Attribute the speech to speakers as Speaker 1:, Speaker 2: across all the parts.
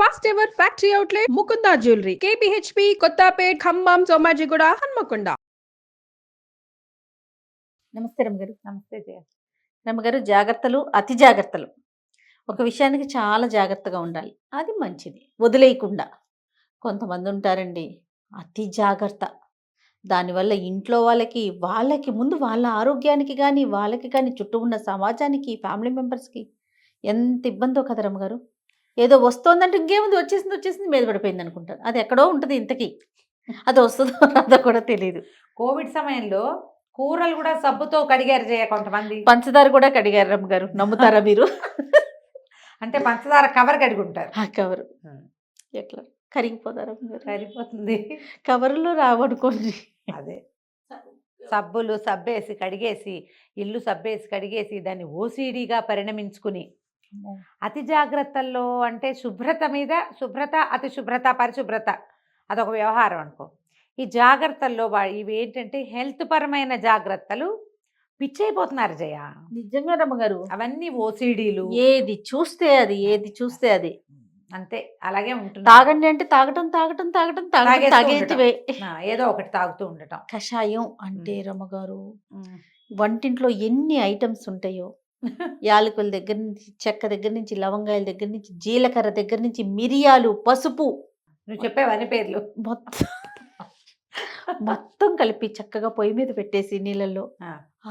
Speaker 1: First ever factory outlet Mukunda jewellery KPHB Kothapet Khammam Somajiguda Hanamkonda.
Speaker 2: నమస్తే రమ్మగారు. నమస్తే జయ. రమ్మగారు, జాగ్రత్తలు అతి జాగ్రత్తలు. ఒక విషయానికి చాలా జాగ్రత్తగా ఉండాలి, అది మంచిది, వదిలేయకుండా. కొంతమంది ఉంటారండి, అతి జాగ్రత్త. దానివల్ల ఇంట్లో వాళ్ళకి ముందు వాళ్ళ ఆరోగ్యానికి కానీ వాళ్ళకి కానీ చుట్టూ ఉన్న సమాజానికి ఫ్యామిలీ మెంబర్స్కి ఎంత ఇబ్బందో కదా రమ్మగారు. ఏదో వస్తోందంటే ఇంకేముంది, వచ్చేసింది మీద పడిపోయింది అనుకుంటారు. అది ఎక్కడో ఉంటుంది, ఇంతకీ అది వస్తుందో రాదో కూడా తెలియదు.
Speaker 3: కోవిడ్ సమయంలో కూరలు కూడా సబ్బుతో కడిగారు జయ కొంతమంది.
Speaker 2: పంచదార కూడా కడిగారు రమ్మగారు, నమ్ముతారా మీరు?
Speaker 3: అంటే పంచదార కవర్ కడుగుంటారు.
Speaker 2: ఆ కవరు ఎట్లా కరిగిపోతారు,
Speaker 3: సరిపోతుంది.
Speaker 2: కవర్లో రావనుకోండి.
Speaker 3: అదే సబ్బేసి కడిగేసి, ఇల్లు సబ్బేసి కడిగేసి దాన్ని ఓసిడీగా పరిణమించుకుని అతి జాగ్రత్తల్లో అంటే శుభ్రత, అతి శుభ్రత, పరిశుభ్రత అదొక వ్యవహారం అనుకో. ఈ జాగ్రత్తల్లో ఇవి ఏంటంటే హెల్త్ పరమైన జాగ్రత్తలు పిచ్చైపోతున్నారు జయ.
Speaker 2: నిజంగా రమ్మగారు,
Speaker 3: అవన్నీ ఓసిడీలు.
Speaker 2: ఏది చూస్తే అది
Speaker 3: అంతే, అలాగే ఉంటుంది.
Speaker 2: తాగండి అంటే తాగటం తాగేటివే.
Speaker 3: ఏదో ఒకటి తాగుతూ ఉండటం.
Speaker 2: కషాయం అంటే రమ్మగారు, వంటింట్లో ఎన్ని ఐటమ్స్ ఉంటాయో, యాలకుల దగ్గర నుంచి, చెక్క దగ్గర నుంచి, లవంగాయల దగ్గర నుంచి, జీలకర్ర దగ్గర నుంచి, మిరియాలు, పసుపు,
Speaker 3: నువ్వు చెప్పేవన్నీ పేర్లు
Speaker 2: మొత్తం కలిపి చక్కగా పొయ్యి మీద పెట్టేసి నీళ్ళల్లో,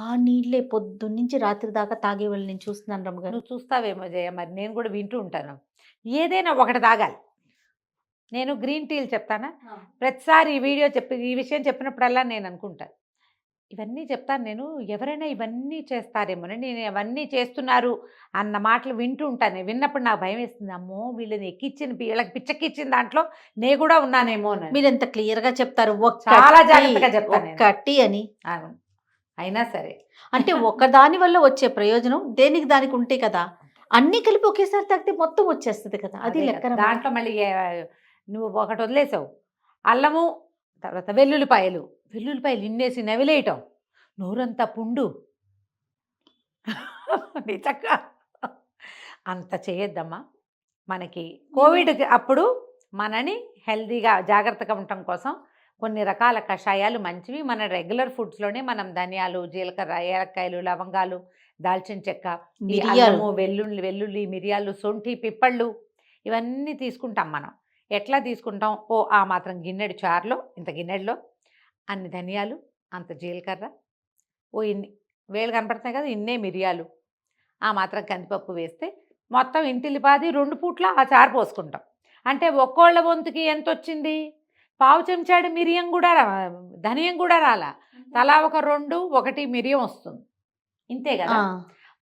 Speaker 2: ఆ నీళ్ళే పొద్దున్నుంచి రాత్రి దాకా తాగే వాళ్ళు నేను చూస్తున్నాను రమ్మగారు.
Speaker 3: నువ్వు చూస్తావేమో జయ, మరి నేను కూడా వింటూ ఉంటాను. ఏదైనా ఒకటి తాగాలి. నేను గ్రీన్ టీలు చెప్తానా, ప్రతిసారి ఈ విషయం చెప్పినప్పుడల్లా నేను అనుకుంటాను, ఇవన్నీ చెప్తాను నేను, ఎవరైనా ఇవన్నీ చేస్తారేమోనని. నేను అవన్నీ చేస్తున్నారు అన్న మాటలు వింటూ ఉంటాను. విన్నప్పుడు నాకు భయం వేస్తుంది, అమ్మో వీళ్ళని వీళ్ళకి పిచ్చకిచ్చిన దాంట్లో నేను కూడా ఉన్నానేమో అని.
Speaker 2: మీరు ఎంత క్లియర్గా చెప్తారు,
Speaker 3: చాలా జాగ్రత్తగా చెప్తాను
Speaker 2: ఒక్కటి అని.
Speaker 3: అయినా సరే
Speaker 2: అంటే ఒకదాని వల్ల వచ్చే ప్రయోజనం దేనికి దానికి ఉంటే కదా, అన్నీ కలిపి ఒకేసారి తాగితే మొత్తం వచ్చేస్తుంది కదా, అది లెక్క.
Speaker 3: దాంట్లో మళ్ళీ నువ్వు ఒకటి వదిలేసావు, అల్లము, తర్వాత వెల్లుల్లిపాయలు ఇన్నేసి నవిలేయటం, నోరంతా పుండు. నిజంగా అంత చేయొద్దమ్మా. మనకి కోవిడ్ అప్పుడు మనని హెల్తీగా జాగ్రత్తగా ఉండటం కోసం కొన్ని రకాల కషాయాలు మంచివి మన రెగ్యులర్ ఫుడ్స్లోనే మనం ధనియాలు, జీలకర్ర, ఏలక్కాయలు, లవంగాలు, దాల్చిన చెక్క, అల్లము, వెల్లుల్లి, మిరియాలు, సొంఠి, పిప్పళ్ళు ఇవన్నీ తీసుకుంటాం. మనం ఎట్లా తీసుకుంటాం, ఆ మాత్రం గిన్నెడు చారులో, ఇంత గిన్నెలో అన్ని ధనియాలు, అంత జీలకర్ర, ఇన్ని వేలు కనపడుతున్నాయి కదా, ఇన్నే మిరియాలు, ఆ మాత్రం కందిపప్పు వేస్తే మొత్తం ఇంటిల్లిపాది 2 పూట్ల ఆ చారు పోసుకుంటాం. అంటే ఒక్కోళ్ళ వంతుకి ఎంత వచ్చింది, పావు చెంచాడు ధనియం కూడా రాలా, తలా ఒక 2, 1 మిరియం వస్తుంది, ఇంతే కదా.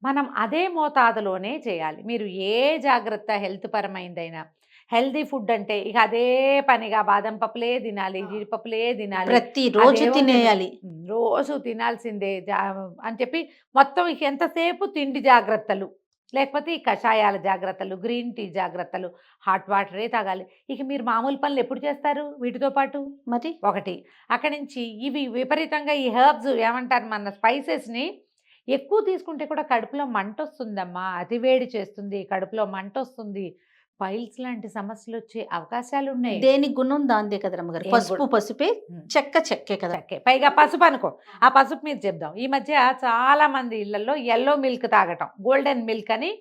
Speaker 3: మనం అదే మోతాదులోనే చేయాలి. మీరు ఏ జాగ్రత్త హెల్త్ పరమైందైనా, హెల్దీ ఫుడ్ అంటే ఇక అదే పనిగా బాదం పప్పులే తినాలి, జీడిపప్పులే తినాలి,
Speaker 2: ప్రతిరోజు తినేయాలి,
Speaker 3: రోజు తినాల్సిందే అని చెప్పి మొత్తం ఎంతసేపు తిండి జాగ్రత్తలు, లేకపోతే ఈ కషాయాల జాగ్రత్తలు, గ్రీన్ టీ జాగ్రత్తలు, హాట్ వాటరే తాగాలి. ఇక మీరు మామూలు పనులు ఎప్పుడు చేస్తారు వీటితో పాటు?
Speaker 2: మరి ఒకటి
Speaker 3: అక్కడి నుంచి ఇవి విపరీతంగా ఈ హెర్బ్స్ ఏమంటారు, మన స్పైసెస్ని ఎక్కువ తీసుకుంటే కూడా కడుపులో మంట వస్తుందమ్మా, అతివేడి చేస్తుంది, కడుపులో మంట వస్తుంది, పైల్స్ లాంటి సమస్యలు వచ్చే అవకాశాలు ఉన్నాయి.
Speaker 2: దేని గుణం దాందే కదా రమ్మగారు. పసుపే, చెక్కే కదా.
Speaker 3: పైగా పసుపు అనుకో, ఆ పసుపు మీద చెప్దాం. ఈ మధ్య చాలా మంది ఇళ్లలో ఎల్లో మిల్క్ తాగటం, గోల్డెన్ మిల్క్ అని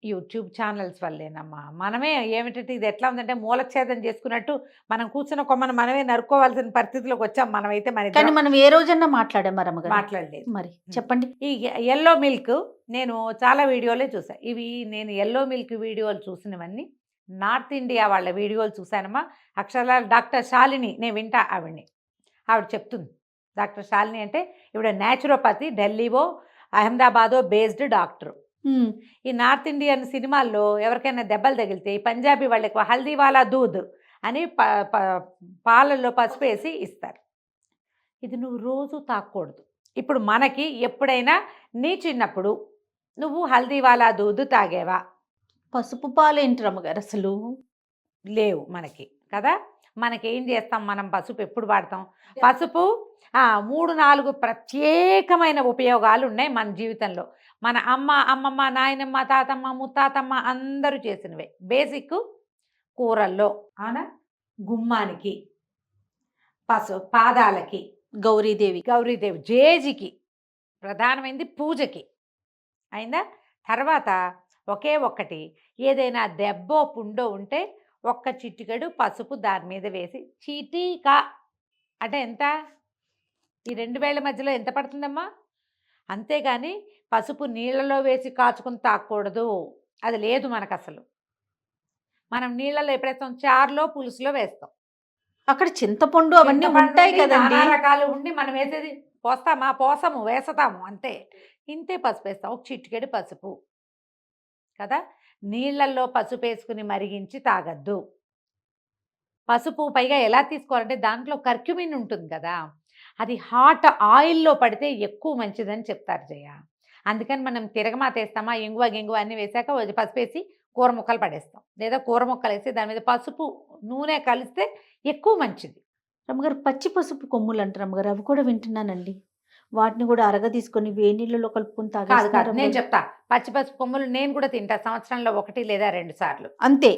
Speaker 3: యూట్యూబ్ ఛానల్స్ వల్లేనమ్మా. మనమే ఏమిటంటే ఇది ఎట్లా ఉందంటే మూలఛేదం చేసుకున్నట్టు మనం కూర్చున్న కొమ్మను మనమే నరుక్కోవాల్సిన పరిస్థితిలోకి వచ్చాం మనమైతే.
Speaker 2: కానీ మనం ఏ రోజన్నా మాట్లాడలేదు. మరి చెప్పండి.
Speaker 3: ఈ ఎల్లో మిల్క్ నేను చాలా వీడియోలే చూసాను. నేను ఎల్లో మిల్క్ వీడియోలు చూసినవన్నీ నార్త్ ఇండియా వాళ్ళ వీడియోలు చూశానమ్మా. అక్షరాల డాక్టర్ శాలిని, నేను వింటా ఆవిడ చెప్తుంది. డాక్టర్ శాలిని అంటే ఇవిడ న్యాచురోపతి, ఢిల్లీవో అహ్మదాబాదో బేస్డ్ డాక్టరు. ఈ నార్త్ ఇండియన్ సినిమాల్లో ఎవరికైనా దెబ్బలు తగిలితే ఈ పంజాబీ వాళ్ళకి హల్దీవాలా దూద్ అని పాలల్లో పసుపు వేసి ఇస్తారు. ఇది నువ్వు రోజు తాగకూడదు. ఇప్పుడు మనకి ఎప్పుడైనా నీ చిన్నప్పుడు నువ్వు హల్దీవాలా దూద్ తాగేవా?
Speaker 2: పసుపు పాలేంటి రమ్మగారు అసలు
Speaker 3: లేవు మనకి కదా. మనకేం చేస్తాం, మనం పసుపు ఎప్పుడు వాడతాం? పసుపు 3-4 ప్రత్యేకమైన ఉపయోగాలు ఉన్నాయి మన జీవితంలో. మన అమ్మమ్మ, నాయనమ్మ, తాతమ్మ, ముత్తాతమ్మ అందరూ చేసినవే. బేసిక్ కూరల్లో అవునా, గుమ్మానికి, పాదాలకి,
Speaker 2: గౌరీదేవి
Speaker 3: గౌరీదేవి జేజికి, ప్రధానమైనది పూజకి అయిందా. తర్వాత ఒకే ఒక్కటి ఏదైనా దెబ్బో పుండో ఉంటే ఒక్క చిటికెడు పసుపు దాని మీద వేసి చీటీకా అంటే ఎంత, ఈ 2 వేళ్ల మధ్యలో ఎంత పడుతుందమ్మా, అంతేగాని పసుపు నీళ్ళలో వేసి కాచుకుని తాగకూడదు, అది లేదు మనకు అసలు. మనం నీళ్ళలో ఎప్పుడేస్తాం, చారులో పులుసులో వేస్తాం,
Speaker 2: అక్కడ చింతపండు అవన్నీ
Speaker 3: చింతపండు
Speaker 2: ఉంటాయి
Speaker 3: ఉండి,
Speaker 2: కదండి.
Speaker 3: నానా రకాలు ఉండి మనం వేసేది పోస్తామా, పోసము, వేస్తాము అంతే. ఇంతే పసుపు వేస్తాం, ఒక చిటికెడు పసుపు కదా. నీళ్ళల్లో పసుపు వేసుకుని మరిగించి తాగద్దు. పసుపు పైగా ఎలా తీసుకోవాలంటే దాంట్లో కర్క్యూమిన్ ఉంటుంది కదా, అది హాట్ ఆయిల్లో పడితే ఎక్కువ మంచిదని చెప్తారు జయ. అందుకని మనం తిరగమాత వేస్తామా, ఇంగువ అన్నీ వేసాక పసుపు వేసి కూర ముక్కలు పడేస్తాం, లేదా కూర ముక్కలు వేసి దాని మీద పసుపు నూనె కలిస్తే ఎక్కువ మంచిది.
Speaker 2: రమ్మగారు పచ్చి పసుపు కొమ్ములు అంటారు రమ్మగారు, అవి కూడా వింటున్నానండి. వాటిని కూడా అరగ తీసుకొని వేడి నీళ్ళలో కలుపుకొని
Speaker 3: కాదు
Speaker 2: తాగేస్తున్నారు
Speaker 3: నేను చెప్తా, పచ్చి పసుపు కొమ్ములు నేను కూడా తింటా, సంవత్సరంలో 1 లేదా 2 సార్లు
Speaker 2: అంతే.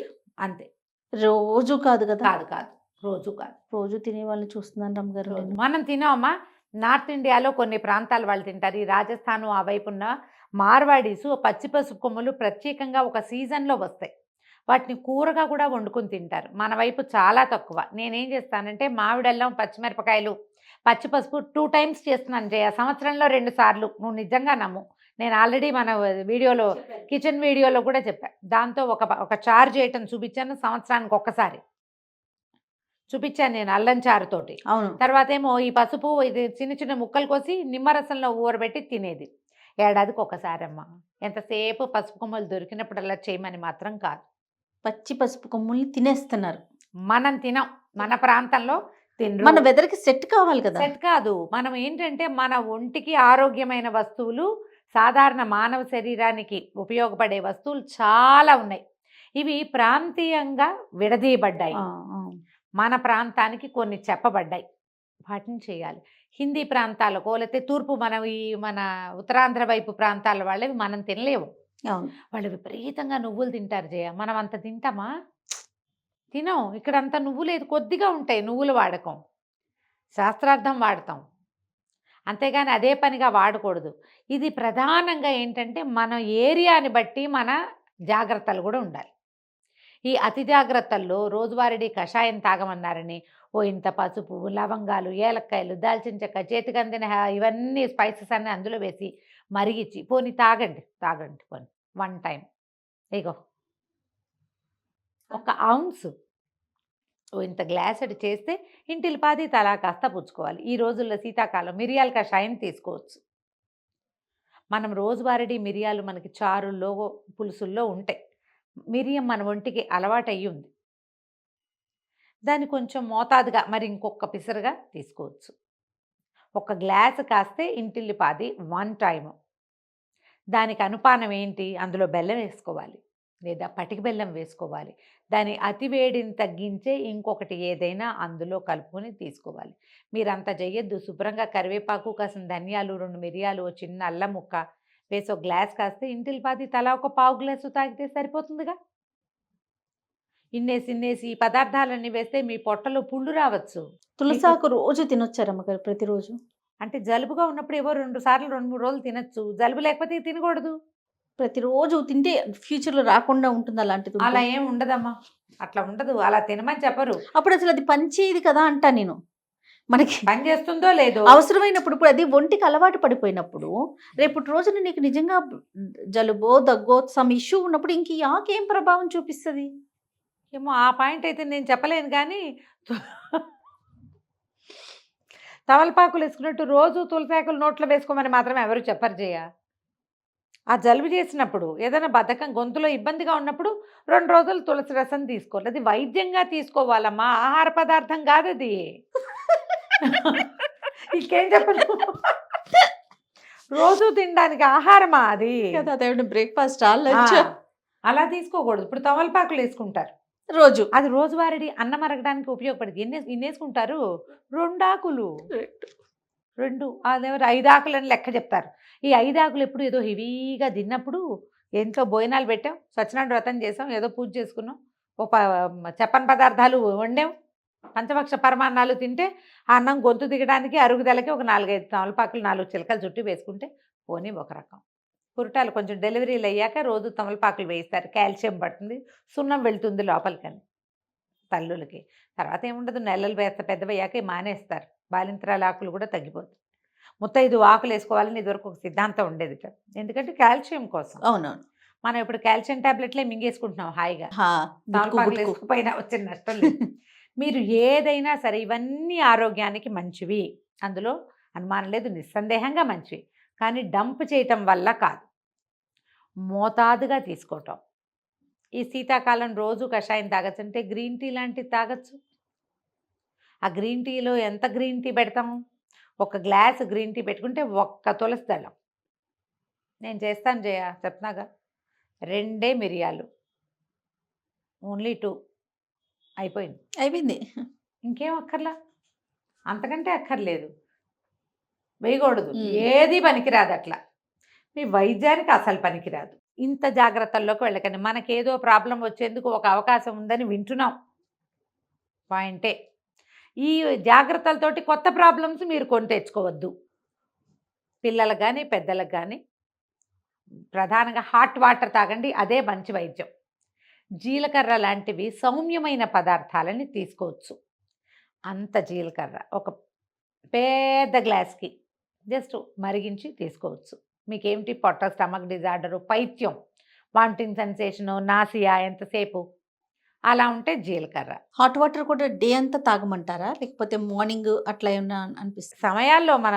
Speaker 3: అంతే.
Speaker 2: రోజు కాదు కదా.
Speaker 3: కాదు రోజు కాదు.
Speaker 2: రోజు తినే వాళ్ళని చూస్తున్నాను రమ్మగారు నేను.
Speaker 3: మనం తినామా, నార్త్ ఇండియాలో కొన్ని ప్రాంతాల వాళ్ళు తింటారు, ఈ రాజస్థాన్ ఆ వైపున్న మార్వాడీసు పచ్చి పసుపు కొమ్ములు ప్రత్యేకంగా ఒక సీజన్లో వస్తాయి, వాటిని కూరగా కూడా వండుకొని తింటారు. మన వైపు చాలా తక్కువ. నేనేం చేస్తానంటే మామిడల్లం, పచ్చిమిరపకాయలు, పచ్చి పసుపు 2 టైమ్స్ చేస్తున్నాను జయ, సంవత్సరంలో 2 సార్లు. నువ్వు నిజంగా నమ్ము, నేను ఆల్రెడీ మన వీడియోలో కిచెన్ వీడియోలో కూడా చెప్పాను. దాంతో ఒక చారు చేయటం చూపించాను, సంవత్సరానికి ఒక్కసారి చూపించాను నేను అల్లం చారుతోటి.
Speaker 2: అవును.
Speaker 3: తర్వాత ఏమో ఈ పసుపు ఇది చిన్న చిన్న ముక్కలు కోసి నిమ్మరసంలో ఊరబెట్టి తినేది. ఏడాదికి ఒకసారి అమ్మ. ఎంతసేపు పసుపు కొమ్మలు దొరికినప్పుడల్లా చేయమని మాత్రం కాదు.
Speaker 2: పచ్చి పసుపు కొమ్ముల్ని తినేస్తున్నారు.
Speaker 3: మనం తినం, మన ప్రాంతంలో తినరు.
Speaker 2: మన వెదర్కి సెట్ కావాలి కదా.
Speaker 3: సెట్ కాదు. మనం ఏంటంటే మన ఒంటికి ఆరోగ్యమైన వస్తువులు, సాధారణ మానవ శరీరానికి ఉపయోగపడే వస్తువులు చాలా ఉన్నాయి. ఇవి ప్రాంతీయంగా విడదీయబడ్డాయి. మన ప్రాంతానికి కొన్ని చెప్పబడ్డాయి, వాటిని చేయాలి. హిందీ ప్రాంతాలకో లేకపోతే తూర్పు మన ఉత్తరాంధ్ర వైపు ప్రాంతాల వాళ్ళవి మనం తినలేము. వాళ్ళు విపరీతంగా నువ్వులు తింటారు జయ, మనం అంత తింటామా? తినం. ఇక్కడ అంత నువ్వు లేదు, కొద్దిగా ఉంటాయి నువ్వుల వాడకం, శాస్త్రార్థం వాడతాం, అంతేగాని అదే పనిగా వాడకూడదు. ఇది ప్రధానంగా ఏంటంటే మన ఏరియాని బట్టి మన జాగ్రత్తలు కూడా ఉండాలి. ఈ అతి జాగ్రత్తల్లో రోజువారీ కషాయం తాగమన్నారని ఇంత పసుపు, లవంగాలు, ఏలక్కాయలు, దాల్చిన చెక్క, చేతికందిన ఇవన్నీ స్పైసెస్ అన్నీ అందులో వేసి మరిగించి పోనీ తాగండి పోనీ 1 టైం. ఇగో 1 ounce ఇంత గ్లాసుడు చేస్తే ఇంటిల్లిపాది తలా కాస్త పుచ్చుకోవాలి. ఈ రోజుల్లో శీతాకాలం మిరియాల కషాయం తీసుకోవచ్చు. మనం రోజువారీ మిరియాలు మనకి చారుల్లో, పులుసుల్లో ఉంటాయి. మిరియం మన ఒంటికి అలవాటు అయ్యి ఉంది, దాన్ని కొంచెం మోతాదుగా మరి ఇంకొక పిసరుగా తీసుకోవచ్చు. 1 గ్లాసు కాస్తే ఇంటిల్లిపాది 1 టైము. దానికి అనుపానం ఏంటి, అందులో బెల్లం వేసుకోవాలి లేదా పటిక బెల్లం వేసుకోవాలి. దాని అతివేడిని తగ్గించే ఇంకొకటి ఏదైనా అందులో కలుపుకొని తీసుకోవాలి. మీరంతా చేయొద్దు. శుభ్రంగా కరివేపాకు, కాసిన ధనియాలు, 2 మిరియాలు, చిన్న అల్లం ముక్క వేసి 1 గ్లాస్ కాస్తే ఇంటిల్లిపాది తలా 1 పావు గ్లాసు తాగితే సరిపోతుందిగా. ఇన్నేసి ఈ పదార్థాలన్నీ వేస్తే మీ పొట్టలో పుళ్ళు రావచ్చు.
Speaker 2: తులసాకు రోజు తినొచ్చారమ్మగారు, ప్రతిరోజు?
Speaker 3: అంటే జలుబుగా ఉన్నప్పుడు ఏవో 2 సార్లు 2-3 రోజులు తినచ్చు, జలుబు లేకపోతే తినకూడదు.
Speaker 2: ప్రతిరోజు తింటే ఫ్యూచర్లో రాకుండా ఉంటుంది అలాంటిది?
Speaker 3: అలా ఏం ఉండదమ్మా, అట్లా ఉండదు, అలా తినమని చెప్పరు.
Speaker 2: అప్పుడు అసలు అది పనిచేయదు కదా అంటా నేను. మనకి
Speaker 3: పని చేస్తుందో లేదో
Speaker 2: అవసరమైనప్పుడు, ఇప్పుడు అది ఒంటికి అలవాటు పడిపోయినప్పుడు రేపటి రోజున నీకు నిజంగా జలుబో, దగ్గో, సమ్ ఇష్యూ ఉన్నప్పుడు ఇంక ఈ ఆకు ఏం ప్రభావం చూపిస్తుంది?
Speaker 3: ఏమో ఆ పాయింట్ అయితే నేను చెప్పలేను. కానీ తమలపాకులు వేసుకున్నట్టు రోజు తులసాకులు నోట్లో వేసుకోమని మాత్రమే ఎవరు చెప్పరు జయ. ఆ జలుబు చేసినప్పుడు, ఏదైనా బద్ధకం, గొంతులో ఇబ్బందిగా ఉన్నప్పుడు 2 రోజులు తులసి రసం తీసుకోవాలి. అది వైద్యంగా తీసుకోవాలమ్మా, ఆహార పదార్థం కాదు అది. ఇంకేం చెప్పను, రోజు తినడానికి ఆహారమా అది?
Speaker 2: బ్రేక్ఫాస్ట్
Speaker 3: అలా తీసుకోకూడదు. ఇప్పుడు తమలపాకులు వేసుకుంటారు
Speaker 2: రోజు,
Speaker 3: అది రోజువారీ అన్నం అరగడానికి ఉపయోగపడింది. ఎన్ని వేసుకుంటారు? 2 ఆకులు, 2 అదేవారు 5 ఆకులని లెక్క చెప్తారు. ఈ 5 ఆకులు ఎప్పుడు ఏదో హెవీగా తిన్నప్పుడు, ఎంతో భోజనాలు పెట్టాం, సత్యనారాయణ వ్రతం చేసాం, ఏదో పూజ చేసుకున్నాం, చెప్పని పదార్థాలు వండాం, పంచభక్ష పరమాన్నాలు తింటే ఆ అన్నం గొంతు దిగడానికి అరుగుదలకి ఒక 4-5 తమలపాకులు 4 చిలకలు చుట్టి వేసుకుంటే పోనీ ఒక రకం. పురటాలు కొంచెం డెలివరీలు అయ్యాక రోజు తమలపాకులు వేయిస్తారు, కాల్షియం పడుతుంది, సున్నం వెళ్తుంది లోపలికని తల్లులకి. తర్వాత ఏముండదు, నెలలు పెద్దవయ్యాక మానేస్తారు, బాలింతరాల ఆకులు కూడా తగ్గిపోతాయి. ముత్తైదు ఆకులు వేసుకోవాలని ఇదివరకు ఒక సిద్ధాంతం ఉండేది, ఎందుకంటే కాల్షియం కోసం.
Speaker 2: అవునవును.
Speaker 3: మనం ఇప్పుడు కాల్షియం టాబ్లెట్లే మింగేసుకుంటున్నాం హాయిగా, తమలపాకులు
Speaker 2: గుట్టుకు.
Speaker 3: వేసుకుపోయినా వచ్చిన నష్టం లేదు. మీరు ఏదైనా సరే ఇవన్నీ ఆరోగ్యానికి మంచివి, అందులో అనుమానం లేదు, నిస్సందేహంగా మంచివి. కానీ డంప్ చేయటం వల్ల కాదు, మోతాదుగా తీసుకోవటం. ఈ శీతాకాలం రోజు కషాయం తాగచ్చు అంటే గ్రీన్ టీ లాంటివి తాగచ్చు. ఆ గ్రీన్ టీలో ఎంత గ్రీన్ టీ పెడతాము? ఒక గ్లాస్ గ్రీన్ టీ పెట్టుకుంటే ఒక్క తులసి దళం. నేను చేస్తాను చెప్తున్నాగా, 2 మిరియాలు, ఓన్లీ 2 అయిపోయింది. ఇంకేం అక్కర్లా, అంతకంటే అక్కర్లేదు, వేయకూడదు, ఏది పనికిరాదు. అట్లా మీ వైద్యానికి అసలు పనికిరాదు. ఇంత జాగ్రత్తల్లోకి వెళ్ళకండి. మనకేదో ప్రాబ్లం వచ్చేందుకు ఒక అవకాశం ఉందని వింటున్నాం, పాయింటే. ఈ జాగ్రత్తలతోటి కొత్త ప్రాబ్లమ్స్ మీరు కొని తెచ్చుకోవద్దు. పిల్లలకు కానీ పెద్దలకు కానీ ప్రధానంగా హాట్ వాటర్ తాగండి, అదే మంచి వైద్యం. జీలకర్ర లాంటివి సౌమ్యమైన పదార్థాలని తీసుకోవచ్చు. అంత జీలకర్ర ఒక పెద్ద గ్లాస్కి జస్ట్ మరిగించి తీసుకోవచ్చు. మీకేమిటి పొట్ట, స్టమక్ డిజార్డరు, పైత్యం, వామిటింగ్ సెన్సేషను, నాసియా ఎంతసేపు అలా ఉంటే జీలకర్ర.
Speaker 2: హాట్ వాటర్ కూడా డే అంతా తాగమంటారా, లేకపోతే మార్నింగ్ అట్లా ఏమన్నా అనిపిస్తుంది?
Speaker 3: సమయాల్లో మన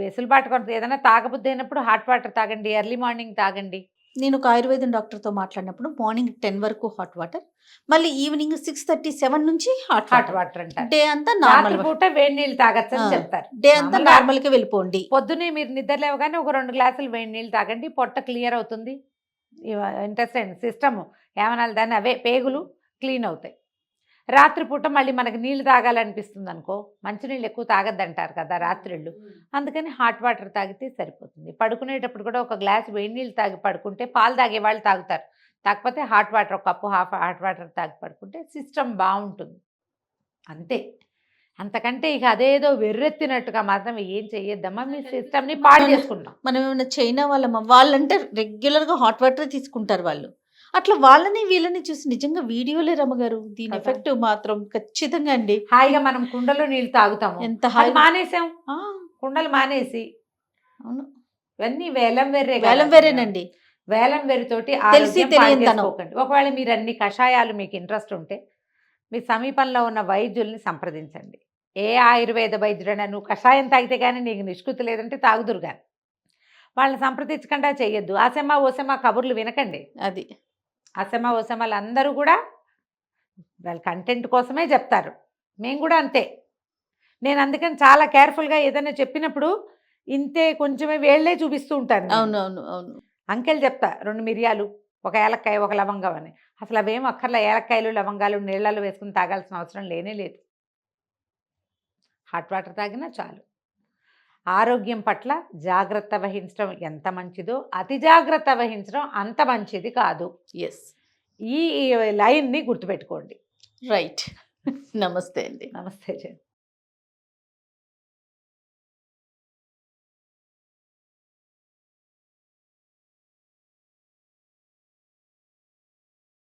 Speaker 3: వెసులుబాటు కొంత ఏదైనా తాగబుద్ధి అయినప్పుడు హాట్ వాటర్ తాగండి, ఎర్లీ మార్నింగ్ తాగండి.
Speaker 2: నేను ఒక ఆయుర్వేదం డాక్టర్తో మాట్లాడినప్పుడు మార్నింగ్ 10 వరకు హాట్ వాటర్, మళ్ళీ ఈవినింగ్ 6:30-7 నుంచి హాట్
Speaker 3: వాటర్ అంటారు.
Speaker 2: డే అంతా నార్మల్,
Speaker 3: పూట వేడి నీళ్ళు తాగచ్చు అని చెప్తారు.
Speaker 2: డే అంతా నార్మల్ గా వెళ్ళిపోండి.
Speaker 3: పొద్దున్నే మీరు నిద్ర లేవగానే ఒక 2 గ్లాసులు వేడి నీళ్ళు తాగండి, పొట్ట క్లియర్ అవుతుంది, ఇంటెస్టైన్ సిస్టమ్ ఏమనాలి దాన్ని, అవే పేగులు క్లీన్ అవుతాయి. రాత్రిపూట మళ్ళీ మనకి నీళ్ళు తాగాలనిపిస్తుంది అనుకో, మంచినీళ్ళు ఎక్కువ తాగద్దంటారు కదా రాత్రిళ్ళు, అందుకని హాట్ వాటర్ తాగితే సరిపోతుంది. పడుకునేటప్పుడు కూడా ఒక గ్లాస్ వేడి నీళ్ళు తాగి పడుకుంటే, పాలు తాగే వాళ్ళు తాగుతారు, కాకపోతే హాట్ వాటర్ ఒక కప్పు హాట్ వాటర్ తాగి పడుకుంటే సిస్టమ్ బాగుంటుంది, అంతే. అంతకంటే ఇక అదేదో వెర్రెత్తినట్టుగా మాత్రం ఏం చెయ్యొద్దమ్మా, మీ సిస్టమ్ని పాడు చేసుకుంటాం.
Speaker 2: మనం ఏమైనా చైనా వాళ్ళంటే రెగ్యులర్గా హాట్ వాటర్ తీసుకుంటారు వాళ్ళు, అట్లా వాళ్ళని వీళ్ళని చూసి నిజంగా వీడియోలే రమ్మగారు, దీని ఎఫెక్ట్ మాత్రం ఖచ్చితంగా అండి.
Speaker 3: హాయిగా మనం కుండలో నీళ్ళు తాగుతాము,
Speaker 2: ఎంత హాయి
Speaker 3: మానేసాం, కుండలు మానేసి.
Speaker 2: అవును,
Speaker 3: ఇవన్నీ వేలం
Speaker 2: వేరేనండి,
Speaker 3: వేలం వెర్రితోటి
Speaker 2: తెలిసి తెలియదు.
Speaker 3: ఒకవేళ మీరు అన్ని కషాయాలు మీకు ఇంట్రెస్ట్ ఉంటే మీ సమీపంలో ఉన్న వైద్యుల్ని సంప్రదించండి. ఏ ఆయుర్వేద వైద్యుడైనా నువ్వు కషాయం తాగితే కానీ నీకు నిష్కృతి లేదంటే తాగుదురు కానీ, వాళ్ళని సంప్రదించకుండా చెయ్యొద్దు. ఆసెమా ఓసెమా కబుర్లు వినకండి.
Speaker 2: అది
Speaker 3: ఆసెమా ఓసెమాలు అందరూ కూడా వాళ్ళ కంటెంట్ కోసమే చెప్తారు, మేము కూడా అంతే. నేను అందుకని చాలా కేర్ఫుల్గా ఏదైనా చెప్పినప్పుడు ఇంతే కొంచెమే వేళ్లే చూపిస్తూ ఉంటాను.
Speaker 2: అవునవును అవును.
Speaker 3: అంకెల్ చెప్తా, 2 మిరియాలు, ఒక ఏలక్కాయ, ఒక లవంగం అని. అసలు అవేం అక్కర్లా, ఏలక్కాయలు లవంగాలు నీళ్ళలో వేసుకుని తాగాల్సిన అవసరం లేనే లేదు, హాట్ వాటర్ తాగినా చాలు. ఆరోగ్యం పట్ల జాగ్రత్త వహించడం ఎంత మంచిదో అతి జాగ్రత్త వహించడం అంత మంచిది కాదు.
Speaker 2: ఎస్,
Speaker 3: ఈ లైన్ని గుర్తుపెట్టుకోండి.
Speaker 2: రైట్. నమస్తే అండి.
Speaker 3: నమస్తే జయ.